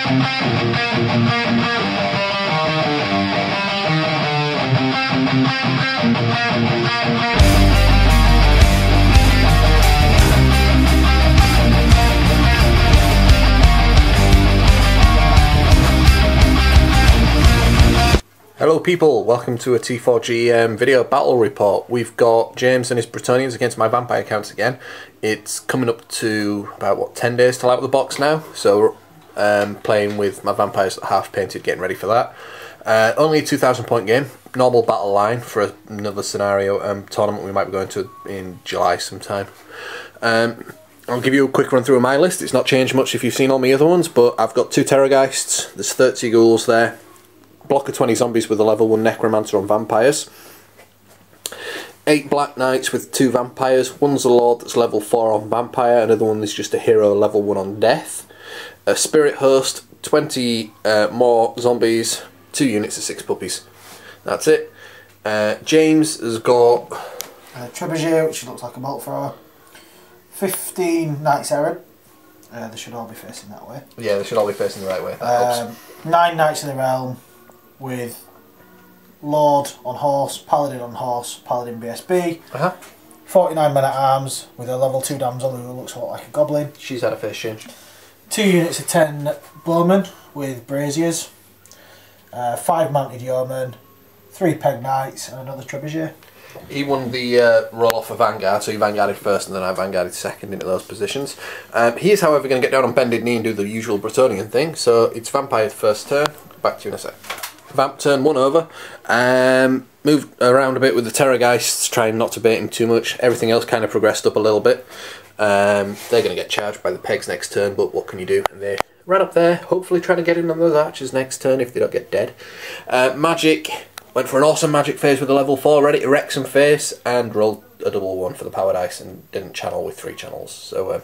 Hello people, welcome to a T4G video battle report. We've got James and his Brettonians against my vampire counts again. It's coming up to about, what, 10 days till out of the box now, so playing with my vampires half painted, getting ready for that. Only a 2,000 point game, normal battle line for another scenario tournament we might be going to in July sometime. I'll give you a quick run through of my list. It's not changed much if you've seen all my other ones, but I've got 2 Terrorgeists, there's 30 ghouls there, block of 20 zombies with a level 1 necromancer on vampires, 8 black knights with 2 vampires, one's a lord that's level 4 on vampire, another one is just a hero level 1 on death, a spirit host, 20 more zombies, 2 units of 6 puppies. That's it. James has got Trebuchet, which looks like a bolt thrower, 15 knights errant. They should all be facing that way. Yeah, they should all be facing the right way. That helps. 9 knights of the realm with lord on horse, paladin on horse, paladin BSB. 49 men at arms with a level 2 damsel who looks a lot like a goblin. She's had a face change. 2 units of 10 bowmen with braziers, 5 mounted yeomen, 3 peg knights and another trebuchet. He won the roll off of Vanguard, so he vanguarded first and then I vanguarded second into those positions. He is, however, going to get down on bended knee and do the usual Brettonian thing, so it's Vampire first turn. Back to you in a sec. Vamp turn 1 over. Moved around a bit with the Terrorgeists, trying not to bait him too much. Everything else kind of progressed up a little bit. They're going to get charged by the pegs next turn, but what can you do? And they ran up there, hopefully trying to get in on those archers next turn if they don't get dead. Magic. Went for an awesome magic phase with a level 4, ready to wreck some face, and rolled a double 1 for the power dice and didn't channel with 3 channels. So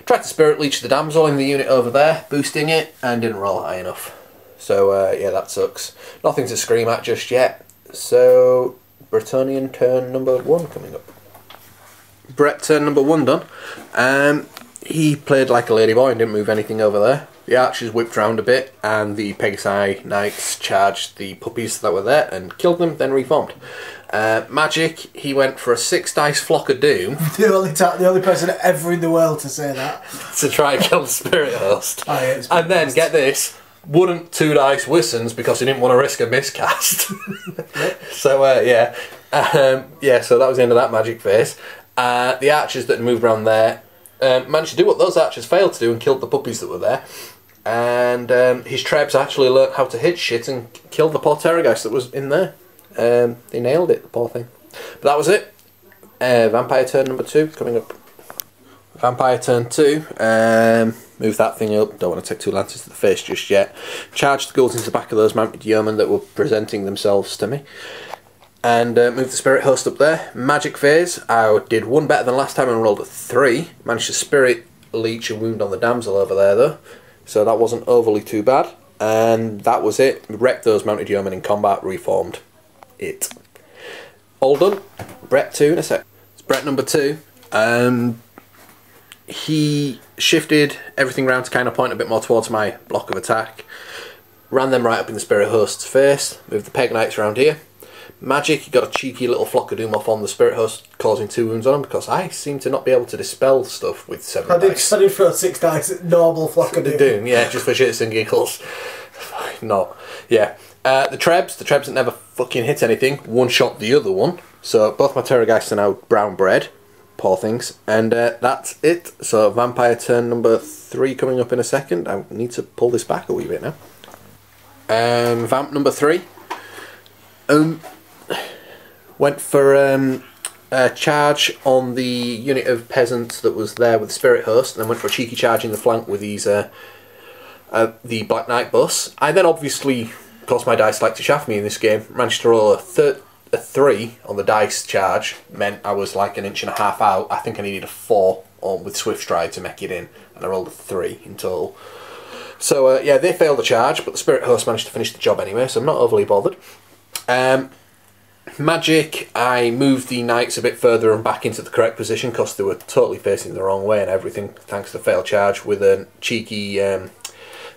tried to spirit leech the damsel in the unit over there, boosting it, and didn't roll high enough. So yeah, that sucks. Nothing to scream at just yet. So Brettonian turn number 1 coming up. Brett turn number 1 done. He played like a ladyboy and didn't move anything over there. The archers whipped round a bit and the Pegasi knights charged the puppies that were there and killed them, then reformed. Magic, he went for a 6 dice flock of doom. The only person ever in the world to say that. To try and kill the spirit host. Oh, yeah, and then, get this, wouldn't 2 dice Wissons because he didn't want to risk a miscast. So yeah. Yeah, so that was the end of that magic phase. The archers that moved around there managed to do what those archers failed to do and killed the puppies that were there. And his trebs actually learnt how to hit shit and killed the poor Terrorgeist that was in there. They nailed it, the poor thing. But that was it. Vampire turn number 2 coming up. Vampire turn 2. Move that thing up. Don't want to take 2 lances to the face just yet. Charge the ghouls into the back of those mounted yeomen that were presenting themselves to me. And move the spirit host up there. Magic phase. I did 1 better than last time and rolled a 3. Managed to spirit leech a wound on the damsel over there though. So that wasn't overly too bad. And that was it. Wrecked those mounted yeomen in combat, reformed it. All done. Brett 2 in a sec. It's Brett number 2. He shifted everything round to kind of point a bit more towards my block of attack. Ran them right up in the spirit host's face. Moved the peg knights around here. Magic, he got a cheeky little flock of doom off on the spirit host, causing 2 wounds on him because I seem to not be able to dispel stuff with 7 dice. I did throw 6 dice, normal flock of doom. Yeah, just for shits and giggles. Not. Yeah. The trebs that never fucking hit anything, one shot the other one. So both my Terrorgeists are now brown bread. Poor things. And that's it. So Vampire turn number 3 coming up in a second. I need to pull this back a wee bit now. Vamp number 3. Went for a charge on the unit of peasants that was there with the spirit host, and then went for a cheeky charge in the flank with these the Black Knight bus. I then obviously, because my dice like to shaft me in this game, managed to roll a 3 on the dice charge. Meant I was like 1.5 inches out. I think I needed a 4 with Swift Stride to make it in, and I rolled a 3 in total. So yeah, they failed the charge, but the spirit host managed to finish the job anyway, so I'm not overly bothered. Magic, I moved the knights a bit further and back into the correct position because they were totally facing the wrong way and everything, thanks to the failed charge with a cheeky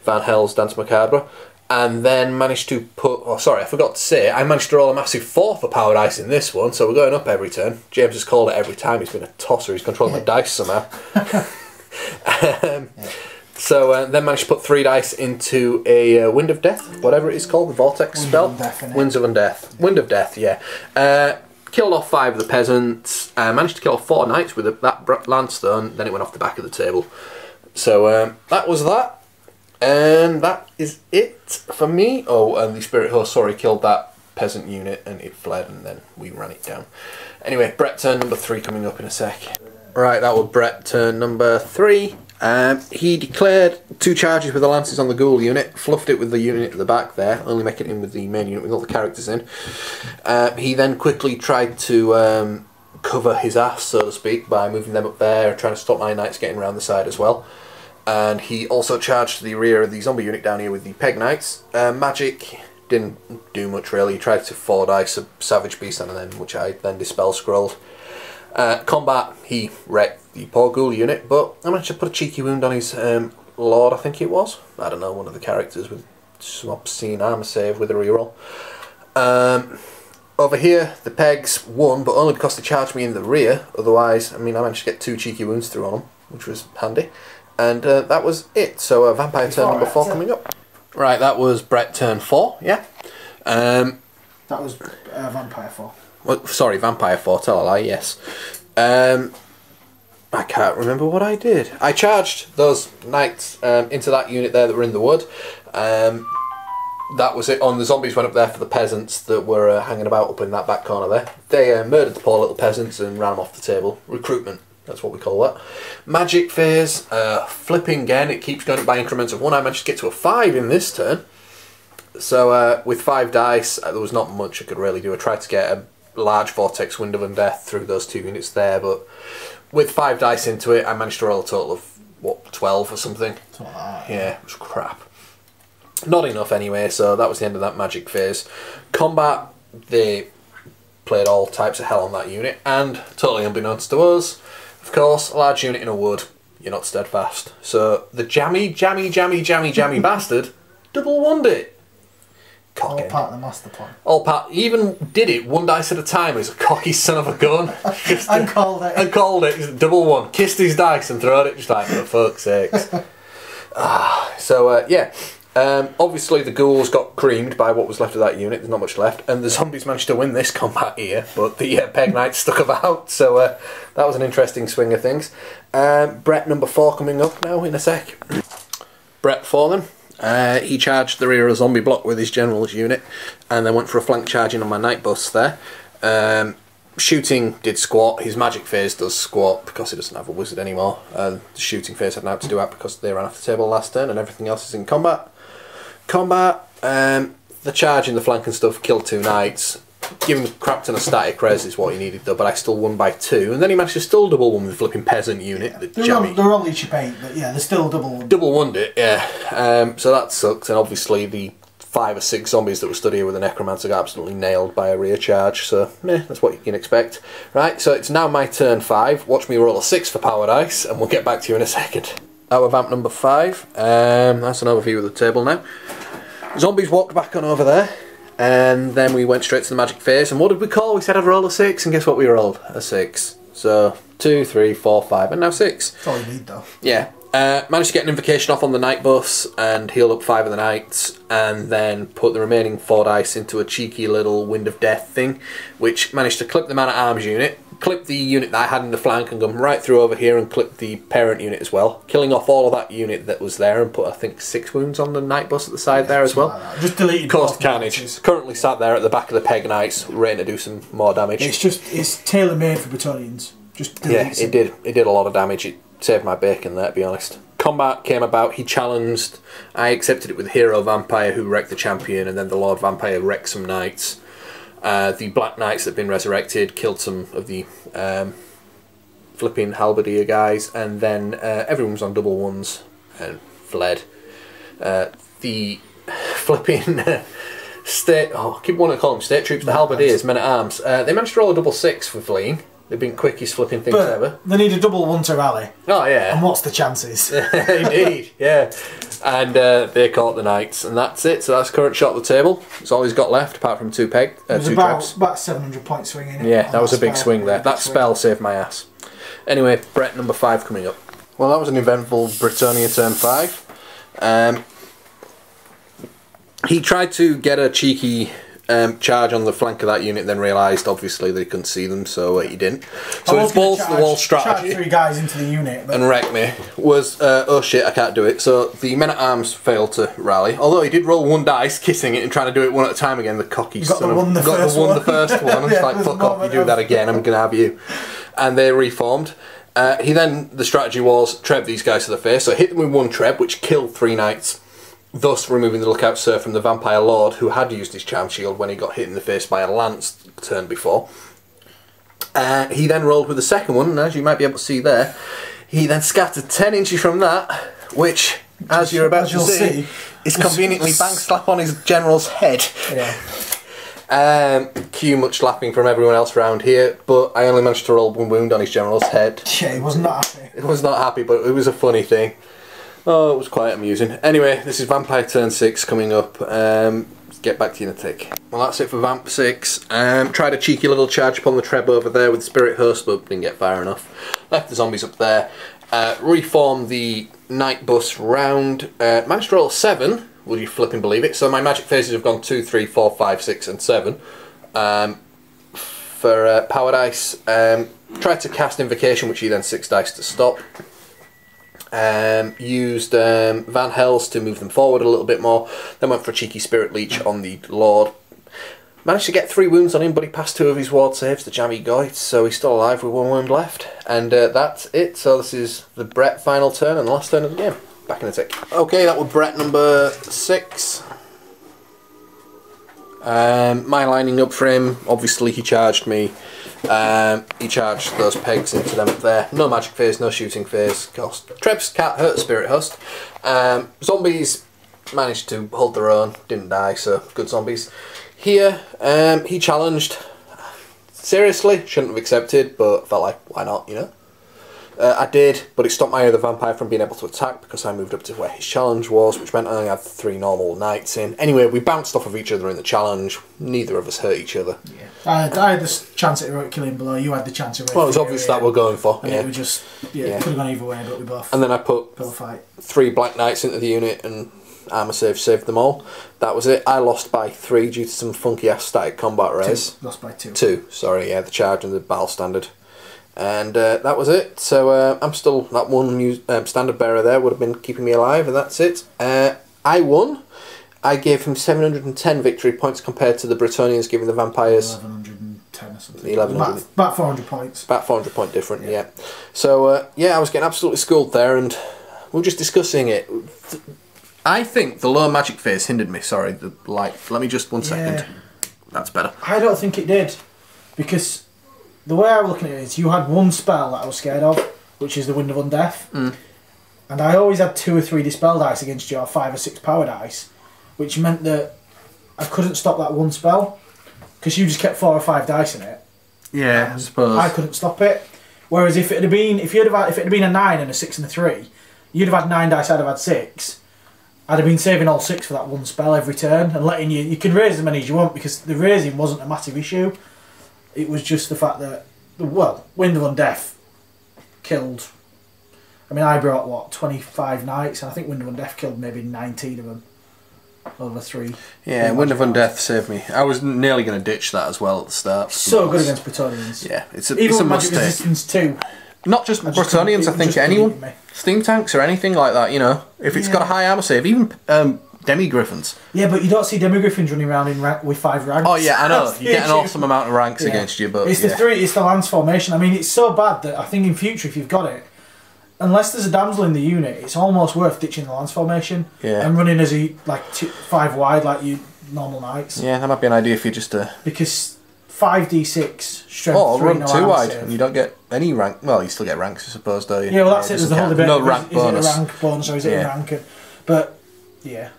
Van Hell's Dance Macabre. And then managed to put... Oh, sorry, I forgot to say, I managed to roll a massive 4 for Power Dice in this one, so we're going up every turn. James has called it every time. He's been a tosser. He's controlling my dice somehow. So then managed to put 3 dice into a Wind of Death, whatever it is called, the Vortex spell. Winds of Undeath. Wind of Death, yeah. Killed off 5 of the peasants. Managed to kill off 4 knights with that Landstone. Then it went off the back of the table. So that was that. And that is it for me. Oh, and the Spirit Host, sorry, killed that peasant unit and it fled and then we ran it down. Anyway, Brett turn number 3 coming up in a sec. Right, that was Brett turn number 3. He declared 2 charges with the lances on the ghoul unit, fluffed it with the unit at the back there, only making it in with the main unit with all the characters in. He then quickly tried to cover his ass, so to speak, by moving them up there and trying to stop my knights getting around the side as well. And he also charged to the rear of the zombie unit down here with the Peg Knights. Magic didn't do much really. He tried to 4 dice a Savage Beast on them, which I then Dispel Scrolled. Combat, he wrecked the poor ghoul unit, but I managed to put a cheeky wound on his Lord, I think it was. I don't know, one of the characters with some obscene armor save with a reroll. Over here, the Pegs won, but only because they charged me in the rear. Otherwise, I mean, I managed to get 2 cheeky wounds through on them, which was handy. And that was it. So Vampire turn number 4 coming up. Right, that was Brett turn 4, yeah. That was Vampire 4. Well, sorry, Vampire 4, tell a lie, yes. I can't remember what I did. I charged those knights into that unit there that were in the wood. That was it. On the zombies went up there for the peasants that were hanging about up in that back corner there. They murdered the poor little peasants and ran them off the table. Recruitment. That's what we call that. Magic phase, flipping again, it keeps going up by increments of 1. I managed to get to a 5 in this turn. So with 5 dice, there was not much I could really do. I tried to get a large Vortex Wind of Undeath through those 2 units there, but with 5 dice into it, I managed to roll a total of, what, 12 or something? Yeah, it was crap. Not enough anyway, so that was the end of that magic phase. Combat, they played all types of hell on that unit, and totally unbeknownst to us, of course, a large unit in a wood, you're not steadfast. So the jammy bastard double wonned it. All part of the master plan. All part. He even did it 1 dice at a time as a cocky son of a gun. And called it. And called it. Double one. Kissed his dice and thrown it just like, for fuck's sakes. Yeah. Obviously the ghouls got creamed by what was left of that unit. There's not much left. And the zombies managed to win this combat here. But the Peg Knights stuck about. So that was an interesting swing of things. Brett number 4 coming up now in a sec. Brett for them. He charged the rear of a zombie block with his general's unit and then went for a flank charging on my night bus there. Shooting did squat. His magic phase does squat because he doesn't have a wizard anymore. The shooting phase had now to do that because they ran off the table last turn and everything else is in combat. The charge and the flank and stuff killed 2 knights. Giving Crapton a static res is what he needed though, but I still won by 2. And then he managed to still double one with the flipping peasant unit. They're only cheap 8, but yeah, they're still double one. Double wonned it, yeah. So that sucked, and obviously the 5 or 6 zombies that were stood here with a necromancer got absolutely nailed by a rear charge, so that's what you can expect. Right, so it's now my turn 5. Watch me roll a 6 for power dice, and we'll get back to you in a second. Our vamp number 5. That's an overview of the table now. Zombies walked back on over there. And then we went straight to the magic phase, and what did we call? We said I'd roll a 6, and guess what we rolled? A 6. So 2, 3, 4, 5, and now 6. That's all you need though. Yeah. Managed to get an invocation off on the night bus and heal up 5 of the knights, and then put the remaining 4 dice into a cheeky little Wind of Death thing, which managed to clip the man-at-arms unit, clip the unit that I had in the flank and come right through over here and clip the parent unit as well, killing off all of that unit that was there and put, I think, 6 wounds on the night bus at the side there as well. Like just deleted. Caused carnage. Currently sat there at the back of the Peg Knights, ready to do some more damage. It's tailor-made for Brettonians. Yeah, it did. It did a lot of damage. It saved my bacon there, to be honest. Combat came about, he challenged, I accepted it with Hero Vampire who wrecked the champion, and then the Lord Vampire wrecked some knights. The Black Knights that had been resurrected killed some of the flipping halberdier guys, and then everyone was on double ones and fled. The flipping state, I keep wanting to call them state troops, the halberdiers, men at arms, they managed to roll a double 6 for fleeing. They've been quickest flipping things ever. They need a double 1 to rally. Oh yeah. And what's the chances? Indeed, yeah. And they caught the knights, and that's it. So that's current shot of the table. That's all he's got left, apart from two it was traps. about 700 point swing in it. Yeah, that was a big swing there. That spell saved my ass. Anyway, Brett number 5 coming up. Well, that was an eventful Brettonia turn 5. He tried to get a cheeky charge on the flank of that unit, then realised obviously they couldn't see them, so he didn't. So his balls to the wall strategy, charge 3 guys into the unit, and wreck me, was oh shit, I can't do it. So the men at arms failed to rally, although he did roll 1 dice, kissing it and trying to do it one at a time again. The cocky son of... Got the first one. It's like, fuck off, you do that again, I'm gonna have you. And they reformed. The strategy was treb these guys to the face, so hit them with 1 treb, which killed 3 knights, thus removing the lookout sir from the vampire lord, who had used his charm shield when he got hit in the face by a lance turn before. He then rolled with the second one, and as you might be able to see there, he then scattered 10 inches from that, which, as you're about to see, is conveniently bang slap on his general's head. Yeah. Cue much laughing from everyone else around here, but I only managed to roll 1 wound on his general's head. Yeah, he was not happy. It was not happy, but it was a funny thing. Oh, it was quite amusing. Anyway, this is Vampire turn 6 coming up. Get back to you in a tick. Well, that's it for Vamp 6. Tried a cheeky little charge upon the treb over there with Spirit Host, but didn't get far enough. Left the zombies up there. Reformed the Night Bus round. Managed to roll 7, would you flipping believe it? So my magic phases have gone 2, 3, 4, 5, 6 and 7. For power dice. Tried to cast Invocation, which he then 6 dice to stop. Used Van Hells to move them forward a little bit more, then went for a cheeky Spirit Leech on the Lord. Managed to get 3 wounds on him, but he passed 2 of his ward saves, the jammy goit, so he's still alive with 1 wound left. And that's it, so this is the Brett final turn and the last turn of the game. Back in a tick. Okay, that was Brett number 6. My lining up for him, obviously he charged me. He charged those pegs into them up there. No magic phase, no shooting phase. Cost. Trebs can't hurt Spirit Host. Zombies managed to hold their own, didn't die, so good zombies. Here, he challenged. Seriously, shouldn't have accepted, but felt like, why not, you know? I did, but it stopped my other vampire from being able to attack because I moved up to where his challenge was, which meant I only had 3 normal knights in. Anyway, we bounced off of each other in the challenge. Neither of us hurt each other. Yeah. I had the chance at heroic killing below, you had the chance at heroic. Well, it was obvious that we're going for. And it was just, could have gone either way, but we both. And then I put fight. 3 black knights into the unit and armour save saved them all. That was it. I lost by 3 due to some funky ass static combat res. 2. Lost by 2. 2, sorry, yeah, the charge and the battle standard. And that was it. So I'm still that 1 standard bearer there would have been keeping me alive, and that's it. I won. I gave him 710 victory points compared to the Brettonians giving the vampires 1110 or something. 1100. About 400 points. About 400 point different, yeah. So yeah, I was getting absolutely schooled there, and we were just discussing it. I think the low magic phase hindered me. Sorry, the light. Let me just 1 second. Yeah. That's better. I don't think it did, because the way I was looking at it is you had 1 spell that I was scared of, which is the Wind of Undeath. And I always had 2 or 3 dispel dice against you, or 5 or 6 power dice, which meant that I couldn't stop that 1 spell, because you just kept 4 or 5 dice in it. Yeah, I suppose. I couldn't stop it. Whereas if it had been a 9 and a 6 and a 3, you'd have had 9 dice, I'd have had 6. I'd have been saving all 6 for that 1 spell every turn, and letting you can raise as many as you want, because the raising wasn't a massive issue. It was just the fact that, well, Wind of Undeath killed. I mean, I brought, what, 25 knights, and I think Wind of Undeath killed maybe 19 of them over 3. Yeah, Wind of Undeath saved me. I was nearly going to ditch that as well at the start. So good against Brettonians. Yeah, it's Even a with must magic resistance too. Not just Brettonians, I think anyone. Steam tanks or anything like that, you know. If it's got a high armour save, even Demi-Griffins. Yeah, but you don't see Demi-Griffins running around in with 5 ranks. Oh yeah, I know. You get an awesome amount of ranks against you, but it's the lance formation. I mean, it's so bad that I think in future, if you've got it, unless there's a damsel in the unit, it's almost worth ditching the lance formation and running as 5 wide like you normal knights. Yeah, that might be an idea if you just because 5d6 strength. Or 3 run no 2 wide, save. and you don't get any rank. Well, you still get ranks, I suppose, don't you? Yeah, well that's it. There's the whole debate. No rank bonus. Is it a rank bonus or is it a rank? But yeah.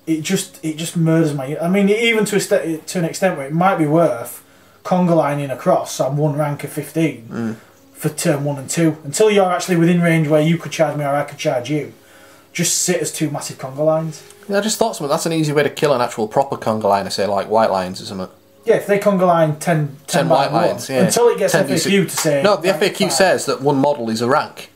It just murders my. I mean, even to an extent where it might be worth conga lining across. So I'm 1 rank of 15 for turn 1 and 2 until you're actually within range where you could charge me or I could charge you. just sit as two massive conga lines. Yeah, I just thought something. That's an easy way to kill an actual proper conga line, I say, like white lines or something. Yeah, if they conga line 10 white lines, yeah. Until it gets FAQ to say... No, the FAQ says that one model is a rank.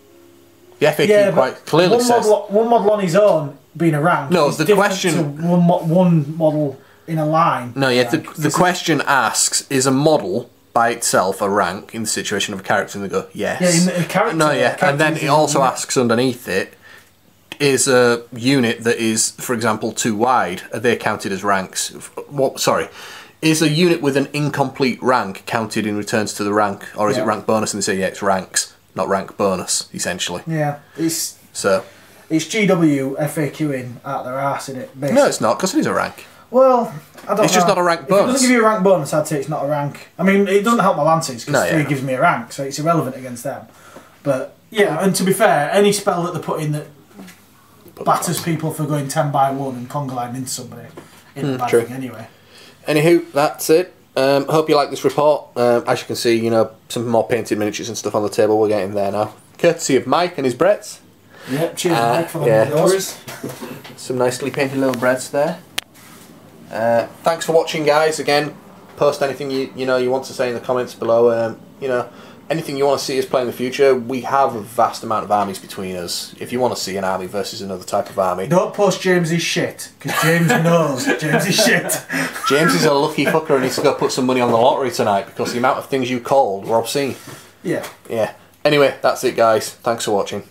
The FAQ quite clearly says... One model on his own being a rank no, is the different question... to one model in a line. No, yeah, the question asks, is a model by itself a rank in the situation of a character? And they go, yes. Yeah, in a character. No, yeah, and then it also asks underneath it, is a unit that is, for example, too wide, are they counted as ranks? What? Sorry. Is a unit with an incomplete rank counted in returns to the rank, or is it rank bonus? And they say, yeah, it's ranks, not rank bonus, essentially. Yeah, it's GW FAQing out their arse, isn't it? Basically. No, it's not, because it is a rank. Well, I don't know. It's just not a rank bonus. If it doesn't give you a rank bonus, I'd say it's not a rank. I mean, it doesn't help my Lances, because 3 gives me a rank, so it's irrelevant against them. But, yeah, and to be fair, any spell that they put in that batters people for going 10 by 1 and conga line into somebody isn't a bad thing anyway. Anywho, that's it. Hope you like this report. As you can see, you know, some more painted miniatures and stuff on the table. We're getting there now. Courtesy of Mike and his Bretts. Yep, cheers Mike for those. Some nicely painted little Bretts there. Thanks for watching, guys. Again, post anything you know you want to say in the comments below. You know, anything you want to see us play in the future. We have a vast amount of armies between us. If you want to see an army versus another type of army, don't post James's shit, because James knows James is shit. James is a lucky fucker and needs to go put some money on the lottery tonight because the amount of things you called were obscene. Yeah. Yeah. Anyway, that's it, guys. Thanks for watching.